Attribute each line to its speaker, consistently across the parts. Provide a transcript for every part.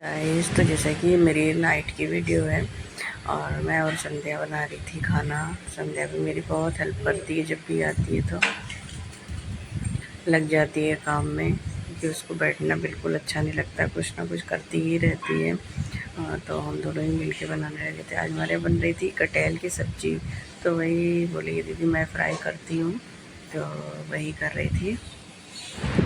Speaker 1: Guys, तो जैसा कि मेरी नाइट की वीडियो है और मैं और संध्या बना रही थी खाना। संध्या भी मेरी बहुत हेल्प करती है, जब भी आती है तो लग जाती है काम में, क्योंकि उसको बैठना बिल्कुल अच्छा नहीं लगता, कुछ ना कुछ करती ही रहती है। तो हम दोनों ही मिलके बनाने लगे थे। आज हमारे बन रही थी कटहल की सब्ज़ी, तो वही बोली दीदी मैं फ्राई करती हूँ, तो वही कर रही थी।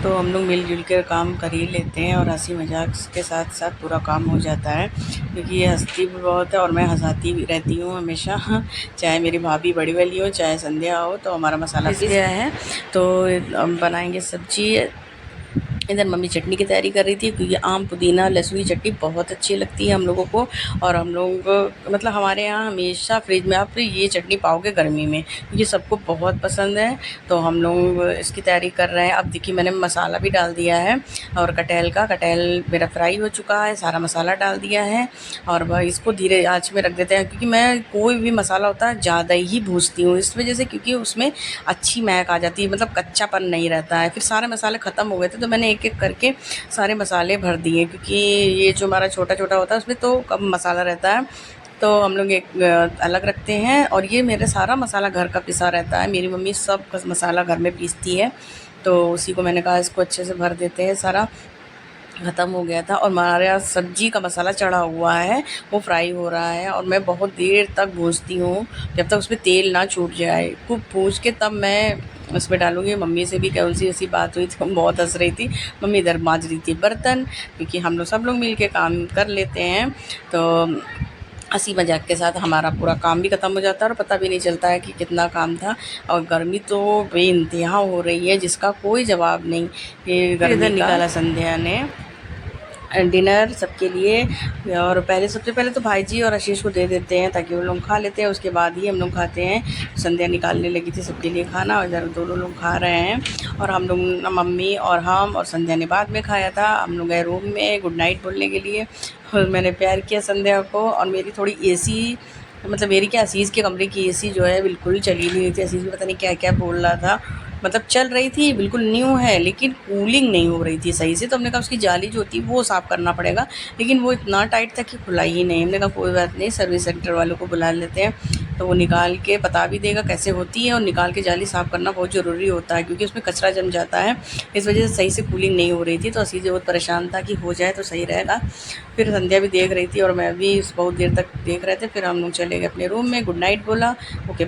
Speaker 1: तो हम लोग मिलजुल कर काम कर ही लेते हैं और हंसी मजाक के साथ साथ पूरा काम हो जाता है, क्योंकि ये हंसती भी बहुत है और मैं हंसाती भी रहती हूँ हमेशा। चाहे मेरी भाभी बड़ी वाली हो, चाहे संध्या हो, तो हमारा मसाला पिस गया है। तो हम बनाएंगे सब्जी। इधर मम्मी चटनी की तैयारी कर रही थी, क्योंकि आम पुदीना लहसुन की चटनी बहुत अच्छी लगती है हम लोगों को। और हम लोग मतलब हमारे यहाँ हमेशा फ्रिज में आप ये चटनी पाओगे गर्मी में, क्योंकि सबको बहुत पसंद है। तो हम लोग इसकी तैयारी कर रहे हैं। अब देखिए मैंने मसाला भी डाल दिया है और कटहल मेरा फ्राई हो चुका है, सारा मसाला डाल दिया है। और वह इसको धीरे आँच में रख देते हैं, क्योंकि मैं कोई भी मसाला होता है ज़्यादा ही भूनती हूँ इस वजह से, क्योंकि उसमें अच्छी महक आ जाती है, मतलब कच्चापन नहीं रहता है। फिर सारे मसाले ख़त्म हो गए थे, तो मैंने एक एक करके सारे मसाले भर दिए, क्योंकि ये जो हमारा छोटा छोटा होता है उसमें तो कम मसाला रहता है। तो हम लोग एक अलग रखते हैं। और ये मेरा सारा मसाला घर का पिसा रहता है, मेरी मम्मी सब मसाला घर में पीसती है। तो उसी को मैंने कहा इसको अच्छे से भर देते हैं। सारा ख़त्म हो गया था और हमारे यहाँ सब्जी का मसाला चढ़ा हुआ है, वो फ्राई हो रहा है। और मैं बहुत देर तक भूनती हूँ, जब तक उसमें तेल ना छूट जाए। खूब भून के तब मैं उसमें डालूँगी। मम्मी से भी कौन सी ऐसी बात हुई थी, हम बहुत हंस रही थी। मम्मी इधर मांज रही थी बर्तन, क्योंकि हम लोग सब लोग मिल के काम कर लेते हैं। तो हंसी मजाक के साथ हमारा पूरा काम भी ख़त्म हो जाता है और पता भी नहीं चलता है कि कितना काम था। और गर्मी तो बेइंतहा हो रही है, जिसका कोई जवाब नहीं। ये गर्मी निकाला संध्या ने डिनर सबके लिए। और सबसे पहले तो भाई जी और आशीष को दे देते हैं, ताकि वो लोग खा लेते हैं, उसके बाद ही हम लोग खाते हैं। संध्या निकालने लगी थी सबके लिए खाना, और इधर दोनों लोग खा रहे हैं। और हम लोग, मम्मी और हम और संध्या ने बाद में खाया था। हम लोग गए रूम में गुड नाइट बोलने के लिए, और मैंने प्यार किया संध्या को। और मेरी थोड़ी एसी, मतलब मेरी क्या, असीज़ के कमरे की एसी जो है बिल्कुल चली नहीं रही थी। असीज़ भी पता नहीं क्या क्या बोल रहा था, मतलब चल रही थी, बिल्कुल न्यू है, लेकिन कूलिंग नहीं हो रही थी सही से। तो हमने कहा उसकी जाली जो होती है वो साफ़ करना पड़ेगा, लेकिन वो इतना टाइट था कि खुला ही नहीं। हमने कहा कोई बात नहीं, सर्विस सेंटर वालों को बुला लेते हैं, तो वो निकाल के बता भी देगा कैसे होती है। और निकाल के जाली साफ़ करना बहुत ज़रूरी होता है, क्योंकि उसमें कचरा जम जाता है, इस वजह से सही से कूलिंग नहीं हो रही थी। तो असीज़ बहुत परेशान था कि हो जाए तो सही रहेगा। फिर संध्या भी देख रही थी और मैं भी बहुत देर तक देख रहे थे। फिर हम लोग चले गए अपने रूम में, गुड नाइट बोला, ओके।